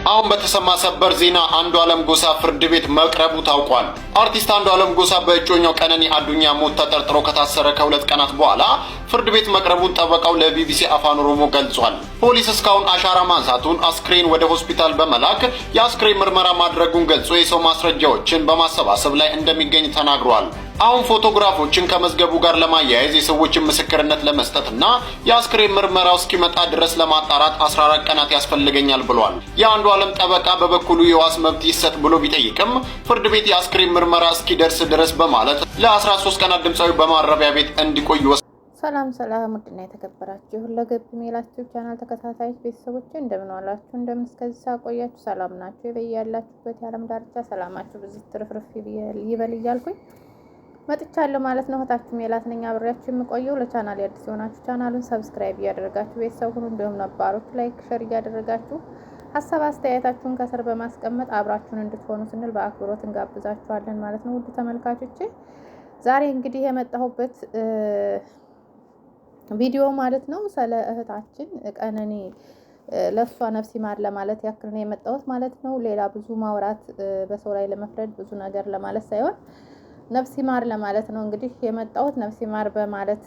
አሁን በተሰማ ሰበር ዜና አንዱዓለም ጎሳ ፍርድ ቤት መቅረቡ ታውቋል። አርቲስት አንዱዓለም ጎሳ በእጮኛው ቀነኒ አዱኛ ሞት ተጠርጥሮ ከታሰረ ከ2 ቀናት በኋላ ፍርድ ቤት መቅረቡን ጠበቃው ለቢቢሲ አፋን ኦሮሞ ገልጿል። ፖሊስ እስካሁን አሻራ ማንሳቱን፣ አስክሬን ወደ ሆስፒታል በመላክ የአስክሬን ምርመራ ማድረጉን ገልጾ የሰው ማስረጃዎችን በማሰባሰብ ላይ እንደሚገኝ ተናግሯል። አሁን ፎቶግራፎችን ከመዝገቡ ጋር ለማያያዝ የሰዎችን ምስክርነት ለመስጠትና የአስክሬን ምርመራው እስኪመጣ ድረስ ለማጣራት 14 ቀናት ያስፈልገኛል ብሏል። የአንዱዓለም ጠበቃ በበኩሉ የዋስ መብት ይሰጥ ብሎ ቢጠይቅም ፍርድ ቤት የአስክሬን ምርመራ እስኪደርስ ድረስ በማለት ለ13 ቀናት ድምጻዊ በማረቢያ ቤት እንዲቆይ ሰላም ውድና የተከበራችሁ ሁለገብ ሜላችሁ ቻናል ተከታታዮች ቤተሰቦች እንደምን ዋላችሁ? እንደምን እስከዚህ ሳቆያችሁ ሰላም ናችሁ? በያላችሁበት የዓለም ዳርቻ ሰላማችሁ ብዙ ትርፍርፍ ይበል እያልኩኝ መጥቻለሁ ማለት ነው። እህታችሁ ሜላት ነኝ አብሬያችሁ የምቆየው። ለቻናል አዲስ የሆናችሁ ቻናሉን ሰብስክራይብ እያደረጋችሁ ቤተሰብ ሁኑ። እንዲሁም ነባሮች ላይክ ሼር እያደረጋችሁ ሀሳብ አስተያየታችሁን ከስር በማስቀመጥ አብራችሁን እንድትሆኑ ስንል በአክብሮት እንጋብዛችኋለን ማለት ነው። ውድ ተመልካቾቼ ዛሬ እንግዲህ የመጣሁበት ቪዲዮ ማለት ነው ስለ እህታችን ቀነኒ ለሷ ነፍስ ይማር ለማለት ያክል ነው የመጣሁት ማለት ነው። ሌላ ብዙ ማውራት በሰው ላይ ለመፍረድ ብዙ ነገር ለማለት ሳይሆን ነፍስ ይማር ለማለት ነው እንግዲህ የመጣሁት። ነፍስ ይማር ማለት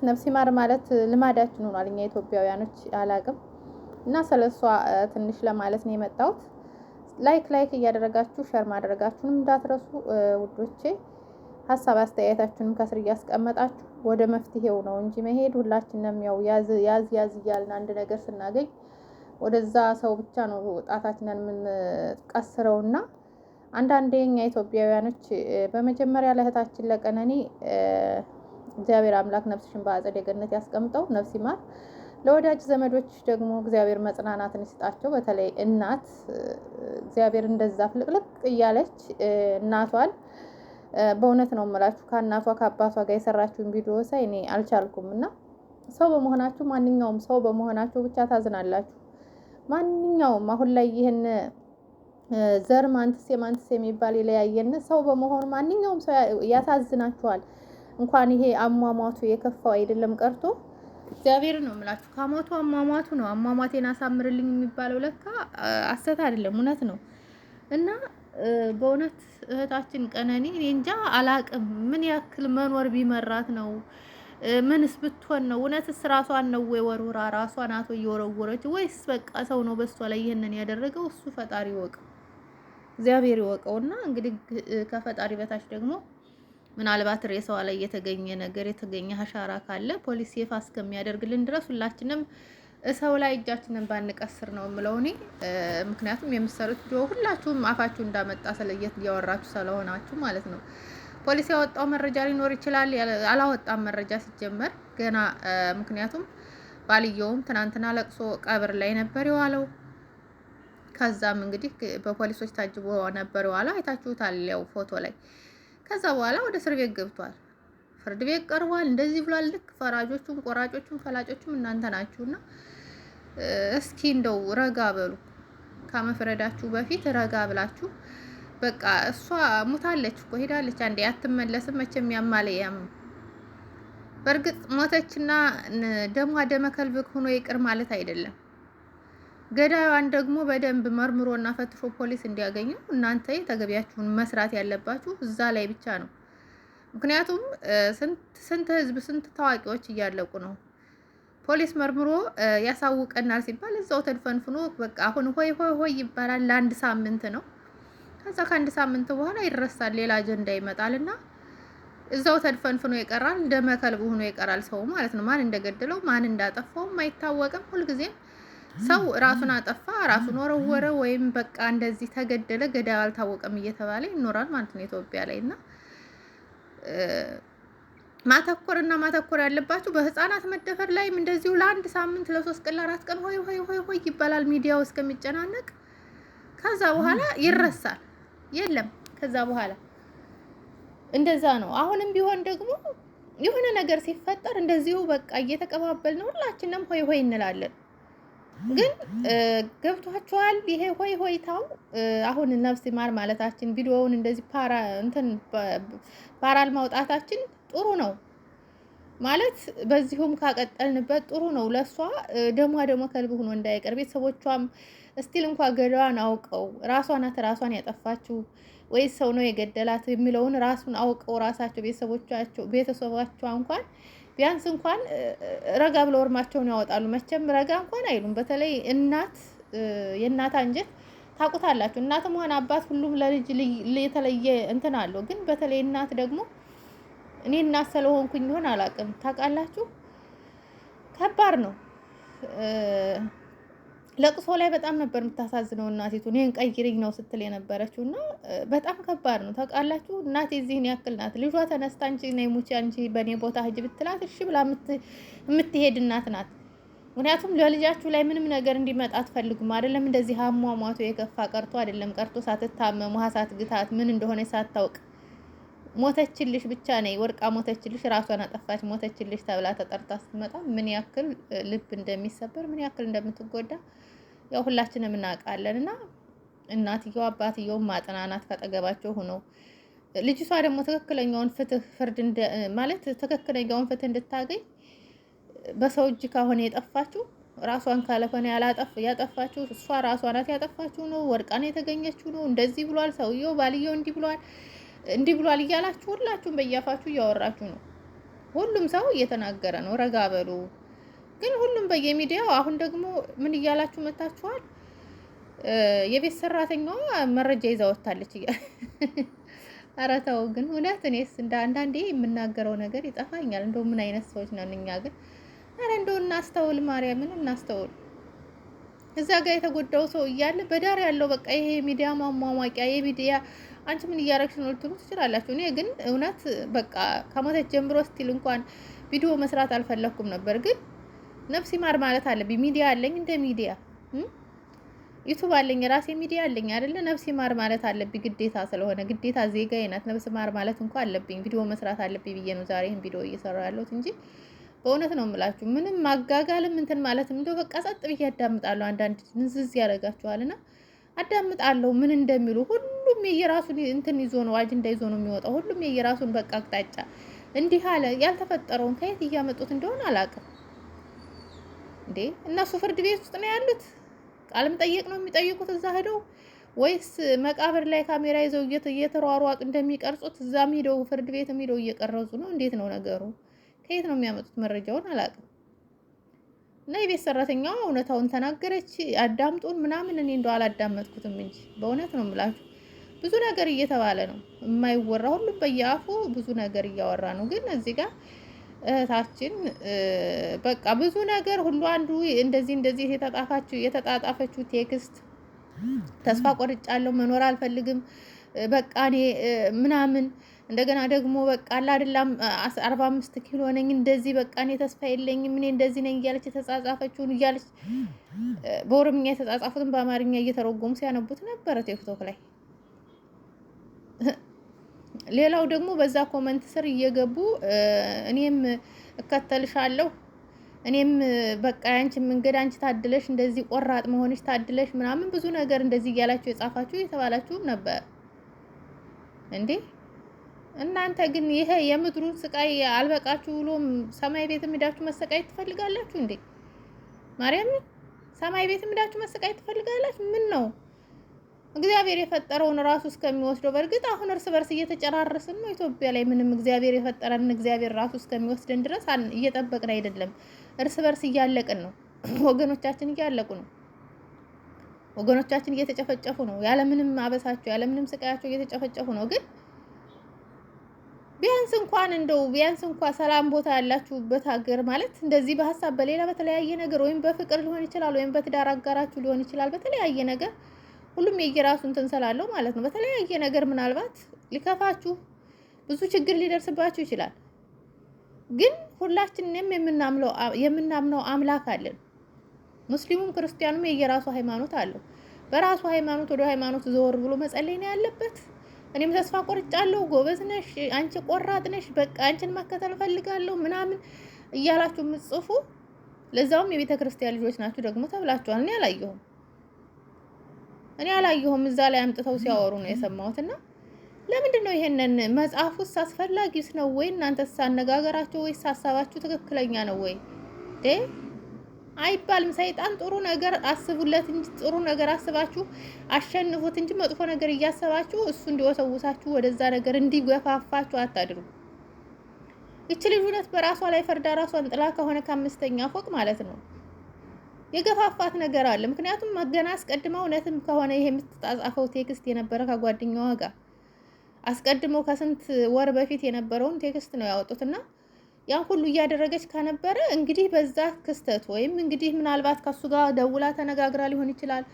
ነፍስ ይማር ማለት ልማዳችን ሆኗል እኛ ኢትዮጵያውያኖች አላቅም እና ስለሷ ትንሽ ለማለት ነው የመጣሁት። ላይክ እያደረጋችሁ ሼር ማድረጋችሁንም እንዳትረሱ ውዶቼ። ሀሳብ አስተያየታችሁንም ከስር እያስቀመጣችሁ ወደ መፍትሄው ነው እንጂ መሄድ ሁላችንም ያው ያዝ እያልን አንድ ነገር ስናገኝ ወደዛ ሰው ብቻ ነው ጣታችንን የምንቀስረውና አንዳንዴ እኛ ኢትዮጵያውያኖች በመጀመሪያ ለእህታችን ለቀነኒ እግዚአብሔር አምላክ ነፍስሽን በአጸደ ገነት ያስቀምጠው፣ ነፍስ ይማር። ለወዳጅ ዘመዶች ደግሞ እግዚአብሔር መጽናናትን ይስጣቸው። በተለይ እናት እግዚአብሔር እንደዛ ፍልቅልቅ እያለች እናቷን በእውነት ነው የምላችሁ ከእናቷ ከአባቷ ጋር የሰራችውን ቪዲዮ ሳይ እኔ አልቻልኩም። እና ሰው በመሆናችሁ ማንኛውም ሰው በመሆናችሁ ብቻ ታዝናላችሁ። ማንኛውም አሁን ላይ ይህን ዘር ማንትስ የሚባል የለያየን ሰው በመሆኑ ማንኛውም ሰው ያሳዝናችኋል። እንኳን ይሄ አሟሟቱ የከፋው አይደለም ቀርቶ እግዚአብሔር ነው የምላችሁ ከሞቱ አሟሟቱ ነው። አሟሟቴን አሳምርልኝ የሚባለው ለካ አሰት አይደለም እውነት ነው። እና በእውነት እህታችን ቀነኒ እኔ እንጃ አላቅም ምን ያክል መኖር ቢመራት ነው? ምንስ ብትሆን ነው? እውነትስ ራሷን ነው ወይ ወርውራ ራሷን አቶ እየወረወረች ወይስ በቃ ሰው ነው በሷ ላይ ይሄንን ያደረገው? እሱ ፈጣሪ ይወቀው እግዚአብሔር ይወቀውና እንግዲህ ከፈጣሪ በታች ደግሞ ምናልባት ሬሳዋ ላይ የተገኘ አሻራ ካለ ፖሊስ ይፋ እስከሚያደርግልን ድረስ ሁላችንም ሰው ላይ እጃችንን ባንቀስር ነው የምለው እኔ። ምክንያቱም የምትሰሩት ቪዲዮ ሁላችሁም አፋችሁ እንዳመጣ ስለየት እያወራችሁ ስለሆናችሁ ማለት ነው። ፖሊስ ያወጣው መረጃ ሊኖር ይችላል፣ አላወጣም መረጃ ሲጀመር ገና። ምክንያቱም ባልየውም ትናንትና ለቅሶ ቀብር ላይ ነበር የዋለው። ከዛም እንግዲህ በፖሊሶች ታጅቦ ነበር የዋለው፣ አይታችሁታል ያው ፎቶ ላይ። ከዛ በኋላ ወደ እስር ቤት ገብቷል፣ ፍርድ ቤት ቀርቧል። እንደዚህ ብሏል። ልክ ፈራጆቹም ቆራጮቹም ፈላጮቹም እናንተ ናችሁና እስኪ እንደው ረጋ በሉ። ከመፍረዳችሁ በፊት ረጋ ብላችሁ በቃ እሷ ሙታለች እኮ ሄዳለች፣ አንዴ አትመለስም መቼም ያማለያም። በእርግጥ ሞተችና ደመ ከልብ ሆኖ ይቅር ማለት አይደለም። ገዳዩን ደግሞ በደንብ መርምሮና ፈትሾ ፖሊስ እንዲያገኘው እናንተ ተገቢያችሁን መስራት ያለባችሁ እዛ ላይ ብቻ ነው። ምክንያቱም ስንት ህዝብ ስንት ታዋቂዎች እያለቁ ነው። ፖሊስ መርምሮ ያሳውቀናል ሲባል እዛው ተድፈንፍኖ በቃ አሁን ሆይ ይባላል። ለአንድ ሳምንት ነው። ከዛ ከአንድ ሳምንት በኋላ ይረሳል፣ ሌላ አጀንዳ ይመጣልና እዛው ተድፈንፍኖ ይቀራል። ደመ ከልብ ሆኖ ይቀራል ሰው ማለት ነው። ማን እንደገደለው ማን እንዳጠፋው አይታወቅም። ሁልጊዜም ሰው ራሱን አጠፋ ራሱን ወረወረ ወይም በቃ እንደዚህ ተገደለ ገዳዩ አልታወቀም እየተባለ ይኖራል ማለት ነው ኢትዮጵያ ላይና ማተኮር ያለባችሁ በህፃናት መደፈር ላይም እንደዚሁ ለአንድ ሳምንት ለ3 ቀን ለ4 ቀን ሆይ ይባላል ሚዲያው እስከሚጨናነቅ። ከዛ በኋላ ይረሳል፣ የለም። ከዛ በኋላ እንደዛ ነው። አሁንም ቢሆን ደግሞ የሆነ ነገር ሲፈጠር እንደዚሁ በቃ እየተቀባበል ነው ሁላችንም ሆይ እንላለን። ግን ገብቷችኋል? ይሄ ሆይታው አሁን ነፍስ ይማር ማለታችን ቪዲዮውን እንደዚህ ፓራል ማውጣታችን ጥሩ ነው ማለት በዚሁም ካቀጠልንበት ጥሩ ነው። ለሷ ደሞ ከልብ ሆኖ እንዳይቀር ቤተሰቦቿም እስቲል እንኳን ገዳዋን አውቀው ራሷ ናት ራሷን ያጠፋችው ወይስ ሰው ነው የገደላት የሚለውን ራሱን አውቀው ራሳቸው ቤተሰቦቿ እንኳን ቢያንስ እንኳን ረጋ ብለው እርማቸውን ያወጣሉ። መቼም ረጋ እንኳን አይሉም። በተለይ እናት የእናት አንጀት ታውቁታላችሁ። እናትም ሆነ አባት ሁሉም ለልጅ የተለየ እንትን አለው። ግን በተለይ እናት ደግሞ እኔ እናት ስለሆንኩኝ ይሆን አላውቅም፣ ታውቃላችሁ ከባድ ነው። ለቅሶ ላይ በጣም ነበር የምታሳዝነው እናቲቱ። እኔን ቀይሪኝ ነው ስትል የነበረችው እና በጣም ከባድ ነው ታውቃላችሁ። እናቴ እዚህን ያክል ናት። ልጇ ተነስታ አንቺ ነይ ሙቺ አንቺ በእኔ ቦታ ሂጅ ብትላት እሺ ብላ የምትሄድ እናት ናት። ምክንያቱም ለልጃችሁ ላይ ምንም ነገር እንዲመጣ አትፈልጉም አይደለም። እንደዚህ አሟሟቱ የከፋ ቀርቶ አይደለም ቀርቶ ሳትታመም ውሃ ሳትግታት ምን እንደሆነ ሳታውቅ ሞተችልሽ ብቻ ነይ ወርቃ ሞተችልሽ፣ ራሷን አጠፋች ሞተችልሽ ተብላ ተጠርታ ስትመጣ ምን ያክል ልብ እንደሚሰበር ምን ያክል እንደምትጎዳ ያው ሁላችንም እናውቃለን። እና እናትየው አባትየው ማጥናናት ካጠገባቸው ሆነው ልጅቷ ደግሞ ትክክለኛውን ፍርድ ማለት ትክክለኛውን ፍትህ እንድታገኝ በሰው እጅ ካሆነ የጠፋችው ራሷን ካለፈነ ያጠፋችው እሷ ራሷ ናት ያጠፋችው ነው ወርቃን የተገኘችው ነው እንደዚህ ብሏል ሰውየው ባልየው እንዲህ ብሏል እያላችሁ ሁላችሁም በያፋችሁ እያወራችሁ ነው። ሁሉም ሰው እየተናገረ ነው። ረጋ በሉ። ግን ሁሉም በየሚዲያው አሁን ደግሞ ምን እያላችሁ መታችኋል? የቤት ሰራተኛዋ መረጃ ይዛ ወጣለች። ኧረ ተው ግን እውነት እኔስ እንደ አንዳንዴ የምናገረው ነገር ይጠፋኛል። እንደው ምን አይነት ሰዎች ነን እኛ ግን? ኧረ እንደው እናስተውል፣ ማርያምን እናስተውል። እዛ ጋር የተጎዳው ሰው እያለ በዳር ያለው በቃ ይሄ ሚዲያ ማሟሟቂያ የሚዲያ አንቺ ምን እያረግሽ ነው ልትሉ ትችላላችሁ። እኔ ግን እውነት በቃ ከሞተች ጀምሮ ስቲል እንኳን ቪዲዮ መስራት አልፈለኩም ነበር። ግን ነፍስ ይማር ማለት አለብኝ። ሚዲያ አለኝ፣ እንደ ሚዲያ ዩቲዩብ አለኝ፣ የራሴ ሚዲያ አለኝ አይደለ? ነፍስ ይማር ማለት አለብኝ ግዴታ ስለሆነ ግዴታ ዜጋዬ ናት። ነፍስ ይማር ማለት እንኳን አለብኝ። ቪዲዮ መስራት አለብኝ ብዬ ነው ዛሬ ይሄን ቪዲዮ እየሰራሁ ያለሁት እንጂ በእውነት ነው የምላችሁ። ምንም ማጋጋልም እንትን ማለትም እንደው በቃ ጸጥ ብዬ አዳምጣለሁ። አንዳንድ ንዝዝ ያደርጋችኋልና አዳምጣለሁ ምን እንደሚሉ። ሁሉም የየራሱን እንትን ይዞ ነው አጀንዳ ይዞ ነው የሚወጣው። ሁሉም የየራሱን በቃ አቅጣጫ እንዲህ አለ። ያልተፈጠረውን ከየት እያመጡት እንደሆነ አላውቅም። እንዴ እነሱ ፍርድ ቤት ውስጥ ነው ያሉት? ቃልም ጠየቅ ነው የሚጠይቁት እዛ ሄደው ወይስ መቃብር ላይ ካሜራ ይዘው እየተሯሯጡ እንደሚቀርጹት እዛም ሄደው ፍርድ ቤትም ሄደው እየቀረጹ ነው? እንዴት ነው ነገሩ? ከየት ነው የሚያመጡት መረጃውን አላውቅም። እና የቤት ሰራተኛዋ እውነታውን ተናገረች። አዳምጡን ምናምን እኔ እንደው አላዳመጥኩትም እንጂ በእውነት ነው የምላችሁ ብዙ ነገር እየተባለ ነው የማይወራ ሁሉም በየአፉ ብዙ ነገር እያወራ ነው። ግን እዚህ ጋር እህታችን በቃ ብዙ ነገር ሁሉ አንዱ እንደዚህ የተጣጣፈችው ቴክስት ተስፋ ቆርጫለሁ መኖር አልፈልግም በቃ እኔ ምናምን እንደገና ደግሞ በቃ አይደለም 45 ኪሎ ነኝ እንደዚህ በቃ እኔ ተስፋ የለኝም እኔ እንደዚህ ነኝ እያለች የተጻጻፈችውን እያለች በኦሮምኛ የተጻጻፉትን በአማርኛ እየተረጎሙ ሲያነቡት ነበር ቲክቶክ ላይ። ሌላው ደግሞ በዛ ኮሜንት ስር እየገቡ እኔም እከተልሻለሁ እኔም በቃ ያንቺ መንገድ አንቺ ታድለሽ እንደዚህ ቆራጥ መሆንሽ ታድለሽ ምናምን ብዙ ነገር እንደዚህ እያላችሁ የጻፋችሁ የተባላችሁ ነበር እንዴ። እናንተ ግን ይሄ የምድሩን ስቃይ አልበቃችሁ ብሎ ሰማይ ቤት ሄዳችሁ መሰቃየት ትፈልጋላችሁ እንዴ? ማርያም ሰማይ ቤት ሄዳችሁ መሰቃየት ትፈልጋላችሁ? ምን ነው እግዚአብሔር የፈጠረውን ራሱ እስከሚወስደው። በእርግጥ አሁን እርስ በርስ እየተጨራረስን ነው ኢትዮጵያ ላይ። ምንም እግዚአብሔር የፈጠረን እግዚአብሔር ራሱ እስከሚወስደን ድረስ እየጠበቅን አይደለም፣ እርስ በርስ እያለቅን ነው። ወገኖቻችን እያለቁ ነው። ወገኖቻችን እየተጨፈጨፉ ነው። ያለምንም አበሳቸው ያለምንም ስቃያቸው እየተጨፈጨፉ ነው። ግን ቢያንስ እንኳን ሰላም ቦታ ያላችሁበት ሀገር ማለት እንደዚህ በሀሳብ በሌላ በተለያየ ነገር ወይም በፍቅር ሊሆን ይችላል ወይም በትዳር አጋራችሁ ሊሆን ይችላል በተለያየ ነገር ሁሉም የየራሱ እንትን ስላለው ማለት ነው። በተለያየ ነገር ምናልባት ሊከፋችሁ ብዙ ችግር ሊደርስባችሁ ይችላል። ግን ሁላችንም የምናምነው አምላክ አለን። ሙስሊሙም ክርስቲያኑም የየራሱ ሃይማኖት አለው። በራሱ ሃይማኖት ወደ ሃይማኖት ዘወር ብሎ መጸለይ ነው ያለበት። እኔም ተስፋ ቆርጫለሁ፣ ጎበዝ ነሽ፣ አንቺ ቆራጥ ነሽ፣ በቃ አንቺን መከተል ፈልጋለሁ ምናምን እያላችሁ የምትጽፉ ለዛውም የቤተ ክርስቲያን ልጆች ናችሁ ደግሞ ተብላችኋል። እኔ አላየሁም እዛ ላይ አምጥተው ሲያወሩ ነው የሰማሁትና ለምንድን ነው ይሄንን መጽሐፉስ አስፈላጊስ ነው ወይ እናንተስ አነጋገራችሁ ወይስ ሐሳባችሁ ትክክለኛ ነው ወይ? አይባልም። ሰይጣን ጥሩ ነገር አስቡለት እንጂ ጥሩ ነገር አስባችሁ አሸንፉት እንጂ መጥፎ ነገር እያሰባችሁ እሱ እንዲወሰውሳችሁ ወደዛ ነገር እንዲገፋፋችሁ አታድርጉ። እቺ ልጅ እውነት በራሷ ላይ ፈርዳ ራሷን ጥላ ከሆነ ከአምስተኛ ፎቅ ማለት ነው የገፋፋት ነገር አለ። ምክንያቱም ገና አስቀድማ እውነትም ከሆነ ይሄ የምትጣጻፈው ቴክስት የነበረ ከጓደኛዋ ጋር አስቀድሞ ከስንት ወር በፊት የነበረውን ቴክስት ነው ያወጡትና ያን ሁሉ እያደረገች ከነበረ እንግዲህ በዛ ክስተት ወይም እንግዲህ ምናልባት ከሱ ጋር ደውላ ተነጋግራ ሊሆን ይችላል።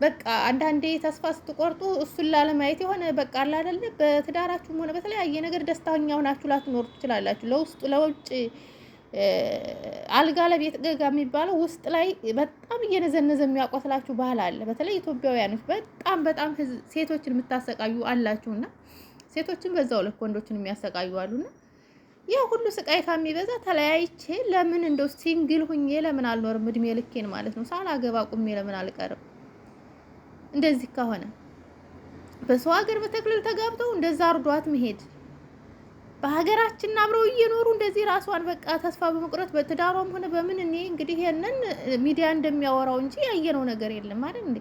በቃ አንዳንዴ ተስፋ ስትቆርጡ እሱን ላለማየት የሆነ በቃ አለ አይደለ በትዳራችሁም ሆነ በተለያየ ነገር ደስተኛ ሆናችሁ ላትኖሩ ትችላላችሁ። ለውስጥ ለውጭ አልጋ ለቤት ገጋ የሚባለው ውስጥ ላይ በጣም እየነዘነዘ የሚያቆስላችሁ ባህል አለ። በተለይ ኢትዮጵያውያኖች በጣም ሴቶችን የምታሰቃዩ አላችሁና ሴቶችን በዛው ልክ ወንዶችን የሚያሰቃዩ አሉና ያ ሁሉ ስቃይ ከሚበዛ ተለያይቼ ለምን እንደው ሲንግል ሁኜ ለምን አልኖርም እድሜ ልኬን ማለት ነው ሳላገባ ቁሜ ለምን አልቀርም? እንደዚህ ከሆነ በሰው ሀገር በተክልል ተጋብተው እንደዛ አርዷት መሄድ በሀገራችን አብረው እየኖሩ እንደዚህ ራሷን በቃ ተስፋ በመቁረጥ በትዳሯም ሆነ በምን እኔ እንግዲህ ያንን ሚዲያ እንደሚያወራው እንጂ ያየነው ነገር የለም አይደል እንዴ?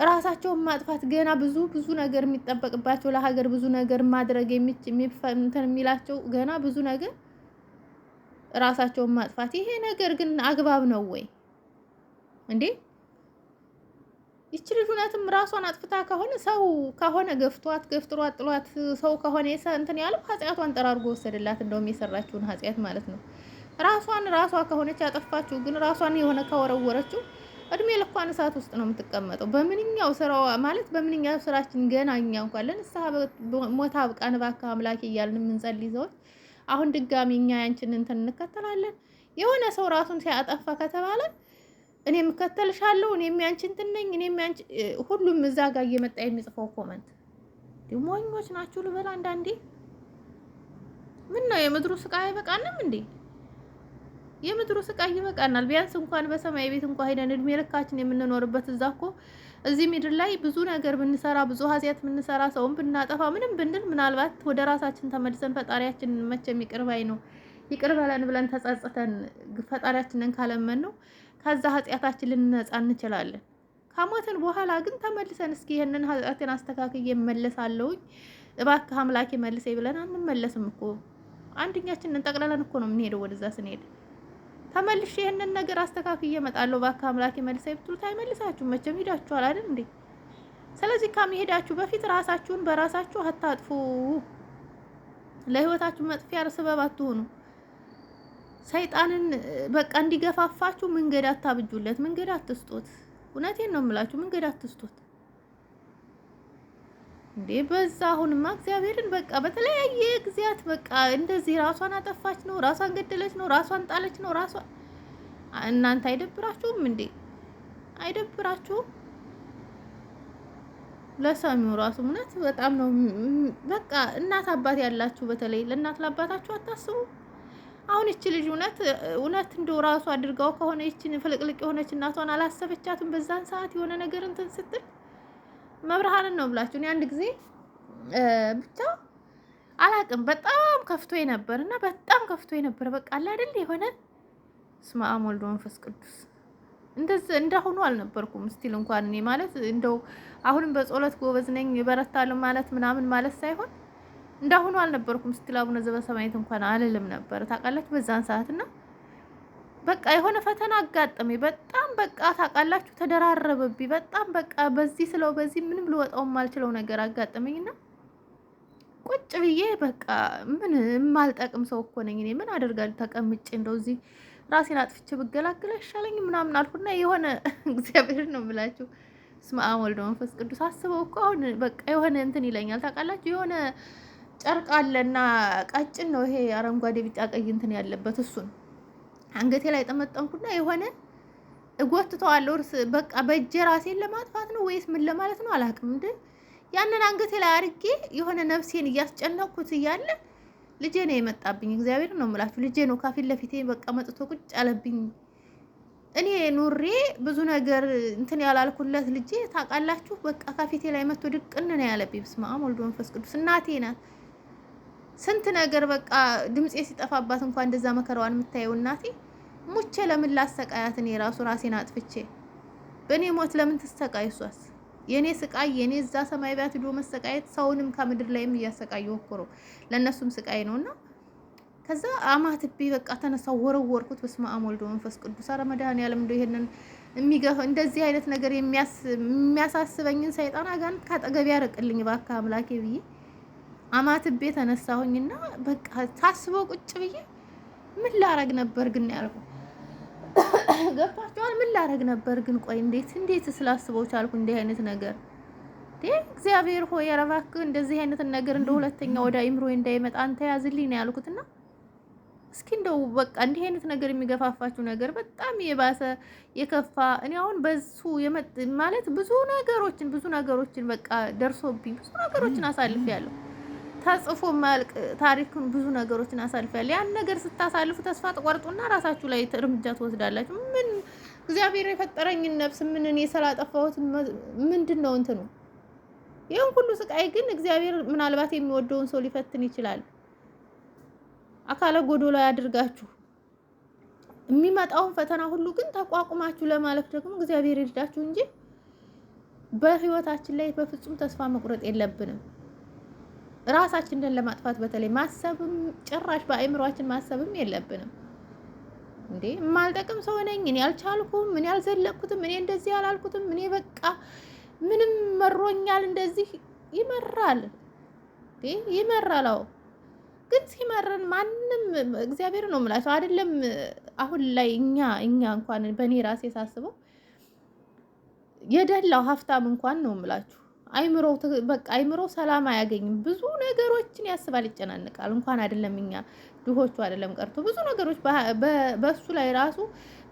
ራሳቸውን ማጥፋት ገና ብዙ ነገር የሚጠበቅባቸው ለሀገር ብዙ ነገር ማድረግ የሚላቸው ገና ብዙ ነገር ራሳቸውን ማጥፋት። ይሄ ነገር ግን አግባብ ነው ወይ እንዴ? ይቺ ልጅ እውነትም ራሷን አጥፍታ ከሆነ ሰው ከሆነ ገፍቷት ገፍጥሯት ጥሏት ሰው ከሆነ እንትን ያለው ኃጢአቷን ጠራርጎ ወሰደላት። እንደውም የሰራችውን ኃጢአት ማለት ነው። ራሷ ከሆነች ያጠፋችው ግን ራሷን የሆነ ከወረወረችው እድሜ ልኳን እሳት ውስጥ ነው የምትቀመጠው። በምንኛው ስራው ማለት በምንኛው ስራችን ገና እኛ እንኳን ለንስሐ ሞታ አብቃን እባክህ አምላኬ እያልን የምንጸልይ ሰዎች አሁን ድጋሚ እኛ ያንቺን እንትን እንከተላለን። የሆነ ሰው ራሱን ሲያጠፋ ከተባለ እኔም እከተልሻለሁ እኔም ያንቺን እንትን ነኝ እኔም ያንቺ ሁሉም እዛ ጋር እየመጣ የሚጽፈው ኮመንት ሞኞች ናችሁ ልበል አንዳንዴ። ምን ነው የምድሩ ስቃይ አይበቃንም እንዴ? የምድሩ ስቃይ ይበቃናል። ቢያንስ እንኳን በሰማይ ቤት እንኳን ሄደን እድሜ ልካችን የምንኖርበት እዛ እኮ እዚህ ምድር ላይ ብዙ ነገር ብንሰራ ብዙ ኃጢአት ብንሰራ ሰውን ብናጠፋ ምንም ብንል ምናልባት ወደ ራሳችን ተመልሰን ፈጣሪያችን መቼም ይቅር ባይ ነው ይቅር በለን ብለን ተጸጽተን ፈጣሪያችንን ካለመን ነው ከዛ ኃጢአታችን ልንነጻ እንችላለን። ከሞትን በኋላ ግን ተመልሰን እስኪ ይሄንን ኃጢአቴን አስተካክዬ እመለሳለሁኝ እባክህ አምላኬ መልሰኝ ብለን አንመለስም እኮ። አንደኛችንን ጠቅላላን እኮ ነው የምንሄደው ወደዛ ስንሄድ ተመልሼ ይሄንን ነገር አስተካክዬ እመጣለሁ እባክህ አምላኬ መልሰኝ ብትሉት አይመልሳችሁም። መቼም ሄዳችኋል አይደል እንዴ? ስለዚህ ከመሄዳችሁ በፊት ራሳችሁን በራሳችሁ አታጥፉ። ለህይወታችሁ መጥፊያ ሰበብ አትሆኑ። ሰይጣንን በቃ እንዲገፋፋችሁ መንገድ አታብጁለት፣ መንገድ አትስጡት። እውነቴን ነው የምላችሁ፣ መንገድ አትስጡት እንዴ በዛ። አሁንማ እግዚአብሔርን በቃ በተለያየ ጊዜያት በቃ እንደዚህ ራሷን አጠፋች ነው፣ ራሷን ገደለች ነው፣ ራሷን ጣለች ነው፣ ራሷን እናንተ አይደብራችሁም እንዴ? አይደብራችሁም? ለሰሚው ራሱ እውነት በጣም ነው በቃ። እናት አባት ያላችሁ በተለይ ለእናት ለአባታችሁ አታስቡ። አሁን እቺ ልጅ እውነት እንደው ራሱ አድርጋው ከሆነ እቺን ፍልቅልቅ የሆነች እናቷን አላሰበቻትም በዛን ሰዓት የሆነ ነገር እንትን ስትል መብርሃንን ነው ብላችሁ። እኔ አንድ ጊዜ ብቻ አላቅም በጣም ከፍቶኝ ነበርና በጣም ከፍቶኝ ነበር። በቃ አለ አይደል የሆነ ስመ አብ ወልድ መንፈስ ቅዱስ እንደዚህ እንዳሁኑ አልነበርኩም። ስቲል እንኳን እኔ ማለት እንደው አሁንም በጸሎት ጎበዝ ነኝ እበረታለሁ ማለት ምናምን ማለት ሳይሆን እንዳሁኑ አልነበርኩም። ስቲል አቡነ ዘበሰማያት እንኳን አልልም ነበር ታውቃላችሁ በዛን ሰዓትና በቃ የሆነ ፈተና አጋጠመኝ። በጣም በቃ ታውቃላችሁ ተደራረበብኝ። በጣም በቃ በዚህ ስለው በዚህ ምንም ልወጣው የማልችለው ነገር አጋጠመኝና ቁጭ ብዬ በቃ ምን የማልጠቅም ሰው እኮ ነኝ እኔ ምን አደርጋለሁ ተቀምጬ እንደው እዚህ ራሴን አጥፍቼ ብገላግል አይሻለኝ ምናምን አልኩና የሆነ እግዚአብሔር ነው የምላችሁ ስመ አብ ወልድ መንፈስ ቅዱስ አስበው እኮ አሁን በቃ የሆነ እንትን ይለኛል ታውቃላችሁ። የሆነ ጨርቅ አለና ቀጭን ነው ይሄ አረንጓዴ ቢጫ ቀይ እንትን ያለበት እሱን አንገቴ ላይ ጠመጠምኩና የሆነ እጎትተዋለሁ። በቃ በእጄ ራሴን ለማጥፋት ነው ወይስ ምን ለማለት ነው አላውቅም። እንደ ያንን አንገቴ ላይ አርጌ የሆነ ነፍሴን እያስጨነቅኩት እያለ ልጄ ነው የመጣብኝ። እግዚአብሔር ነው የምላችሁ ልጄ ነው ከፊት ለፊቴ በቃ መጥቶ ቁጭ አለብኝ። እኔ ኑሬ ብዙ ነገር እንትን ያላልኩለት ልጄ ታውቃላችሁ በቃ ከፊቴ ላይ መጥቶ ድቅን ነው ያለብኝ። በስመ አብ ወልድ መንፈስ ቅዱስ እናቴ ናት። ስንት ነገር በቃ ድምጼ ሲጠፋባት እንኳን እንደዛ መከራዋን የምታየው እናቴ ሙቼ ለምን ላሰቃያት? እኔ ራሱ ራሴን አጥፍቼ በእኔ ሞት ለምን ትሰቃይ? እሷስ የኔ ስቃይ የኔ እዛ ሰማይ ቤት ሄዶ መሰቃየት ሰውንም ከምድር ላይም እያሰቃየው እኮ ነው። ለነሱም ስቃይ ነውና ከዛ አማትቤ በቃ ተነሳው ወረወርኩት። በስመ አብ ወልድ ወመንፈስ ቅዱስ። ኧረ መድኃኒዓለም እንደው ይሄንን የሚገፋ እንደዚህ አይነት ነገር የሚያሳስበኝን ሰይጣን አጋንንት ካጠገብ ያርቅልኝ እባክህ አምላኬ ብዬ አማትቤ ተነሳሁኝና በቃ ታስበው ቁጭ ብዬ ምን ላረግ ነበር ግን ያልኩ ገብቷቸዋል። ምን ላረግ ነበር ግን ቆይ እንዴት ስላስበው ቻልኩ እንዲህ አይነት ነገር እግዚአብሔር ሆይ ኧረ እባክህ እንደዚህ አይነት ነገር እንደ ሁለተኛ ወደ አይምሮ እንዳይመጣ አንተ ያዝልኝ ነው ያልኩትና እስኪ እንደው በቃ እንዲህ አይነት ነገር የሚገፋፋችሁ ነገር በጣም የባሰ የከፋ እኔ አሁን በሱ ማለት ብዙ ነገሮችን በቃ ደርሶብኝ ብዙ ነገሮችን አሳልፌያለሁ። ተጽፎ ማልቅ ታሪኩን ብዙ ነገሮችን አሳልፌያለሁ። ያን ነገር ስታሳልፉ ተስፋ ተቆርጡና ራሳችሁ ላይ እርምጃ ትወስዳላችሁ። ምን እግዚአብሔር የፈጠረኝን ነፍስ ምን እኔ ስላጠፋሁት ምንድነው እንትኑ? ይሄን ሁሉ ስቃይ ግን እግዚአብሔር ምናልባት የሚወደውን ሰው ሊፈትን ይችላል። አካለ ጎዶሎ ያድርጋችሁ። የሚመጣውን ፈተና ሁሉ ግን ተቋቁማችሁ ለማለፍ ደግሞ እግዚአብሔር ይርዳችሁ እንጂ በህይወታችን ላይ በፍጹም ተስፋ መቁረጥ የለብንም። ራሳችንን ለማጥፋት በተለይ ማሰብም ጭራሽ በአእምሯችን ማሰብም የለብንም። እንዴ የማልጠቅም ሰው ነኝ እኔ አልቻልኩም፣ እኔ አልዘለቅኩትም፣ እኔ እንደዚህ አላልኩትም፣ እኔ በቃ ምንም መሮኛል። እንደዚህ ይመራል ይመራል። አዎ ግን ሲመረን ማንም እግዚአብሔር ነው የምላቸው አይደለም። አሁን ላይ እኛ እንኳን በእኔ ራሴ ሳስበው የደላው ሀብታም እንኳን ነው የምላችሁ አይምሮ ሰላም አያገኝም። ብዙ ነገሮችን ያስባል፣ ይጨናነቃል። እንኳን አይደለም እኛ ድሆቹ አይደለም ቀርቶ ብዙ ነገሮች በሱ ላይ ራሱ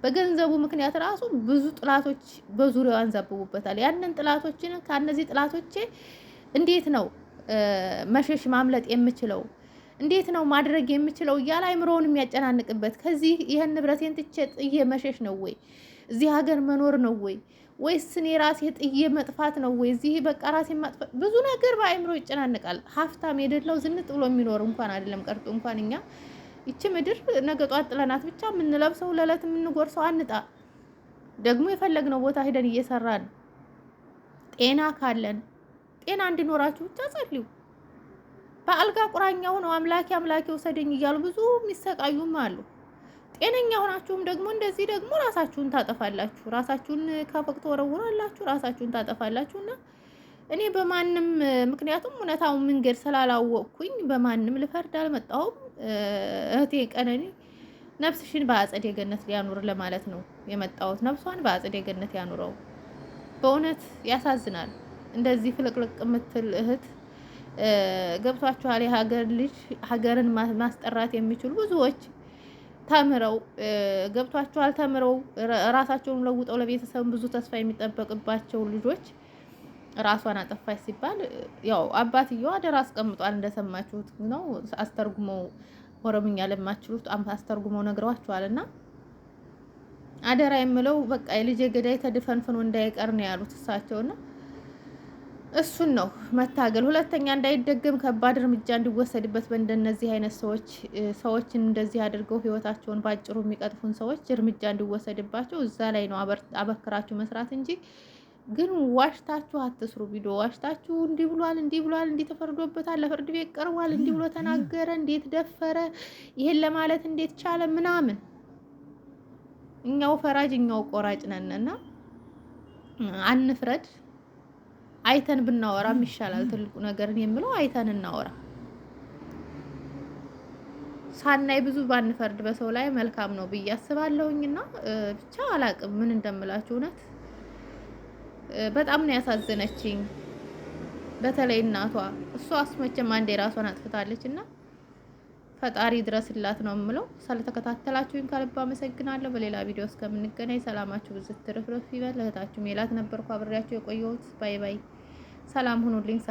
በገንዘቡ ምክንያት ራሱ ብዙ ጥላቶች በዙሪያው አንዛብቡበታል። ያንን ጥላቶችን ከነዚህ ጥላቶቼ እንዴት ነው መሸሽ ማምለጥ የምችለው? እንዴት ነው ማድረግ የምችለው እያለ አይምሮውን የሚያጨናንቅበት ከዚህ ይሄን ንብረቴን ትቼ ጥዬ መሸሽ ነው ወይ? እዚህ ሀገር መኖር ነው ወይ? ወይስ እኔ ራሴ ጥዬ መጥፋት ነው ወይ? እዚህ በቃ ራሴ ማጥፋት ብዙ ነገር በአይምሮ ይጨናነቃል። ሀብታም የደላው ዝንጥ ብሎ የሚኖር እንኳን አይደለም ቀርቶ እንኳን እኛ ይቺ ምድር ነገ ጧት ጥለናት ብቻ የምንለብሰው ለዕለት የምንጎርሰው አንጣ ደግሞ የፈለግነው ቦታ ሄደን እየሰራን ጤና ካለን ጤና እንዲኖራችሁ ብቻ ጸልዩ። በአልጋ ቁራኛ ሆነው አምላኬ ወሰደኝ እያሉ ብዙ የሚሰቃዩም አሉ። ጤነኛ ሆናችሁም ደግሞ እንደዚህ ደግሞ ራሳችሁን ታጠፋላችሁ። ራሳችሁን ከፎቅ ተወረውራላችሁ፣ ራሳችሁን ታጠፋላችሁና እኔ በማንም ምክንያቱም እውነታውን መንገድ ስላላወቅኩኝ በማንም ልፈርድ አልመጣሁም። እህቴ ቀነኒ ነፍስሽን በአጸደ ገነት ሊያኑር ለማለት ነው የመጣሁት። ነፍሷን በአጸደ ገነት ያኑረው። በእውነት ያሳዝናል። እንደዚህ ፍልቅልቅ የምትል እህት ገብቷችኋል። የሀገር ልጅ ሀገርን ማስጠራት የሚችሉ ብዙዎች ተምረው ገብቷችኋል። ተምረው ራሳቸውን ለውጠው ለቤተሰብ ብዙ ተስፋ የሚጠበቅባቸው ልጆች ራሷን አጠፋች ሲባል ያው አባትየው አደራ አስቀምጧል። እንደሰማችሁት ነው። አስተርጉመው ኦሮምኛ ለማችሉት አስተርጉመው ነግረዋችኋልና አደራ የምለው በቃ የልጅ ገዳይ ተድፈንፍኖ እንዳይቀር ነው ያሉት እሳቸውና እሱን ነው መታገል። ሁለተኛ እንዳይደገም ከባድ እርምጃ እንዲወሰድበት በእንደነዚህ አይነት ሰዎችን እንደዚህ አድርገው ህይወታቸውን ባጭሩ የሚቀጥፉን ሰዎች እርምጃ እንዲወሰድባቸው እዛ ላይ ነው አበክራችሁ መስራት እንጂ ግን ዋሽታችሁ አትስሩ። ቪዲዮ ዋሽታችሁ እንዲህ ብሏል እንዲህ ተፈርዶበታል፣ ለፍርድ ቤት ቀርቧል፣ እንዲህ ብሎ ተናገረ፣ እንዴት ደፈረ፣ ይሄን ለማለት እንዴት ቻለ ምናምን። እኛው ፈራጅ እኛው ቆራጭ ነንና አንፍረድ። አይተን ብናወራም ይሻላል። ትልቁ ነገርን የምለው አይተን እናወራ። ሳናይ ብዙ ባንፈርድ በሰው ላይ መልካም ነው ብዬ አስባለሁኝና ብቻ አላቅም ምን እንደምላችሁ። እውነት በጣም ነው ያሳዘነችኝ። በተለይ እናቷ እሷስ መቼም አንዴ ራሷን አጥፍታለችና ፈጣሪ ድረስላት ነው የምለው። ስለተከታተላችሁኝ ከልብ አመሰግናለሁ። በሌላ ቪዲዮ እስከምንገናኝ ሰላማችሁ ብዝት ትርፍርፍ ይበል። እህታችሁ ሜላት ነበርኩ አብሬያችሁ የቆየሁት። ባይ ባይ። ሰላም ሁኑልኝ።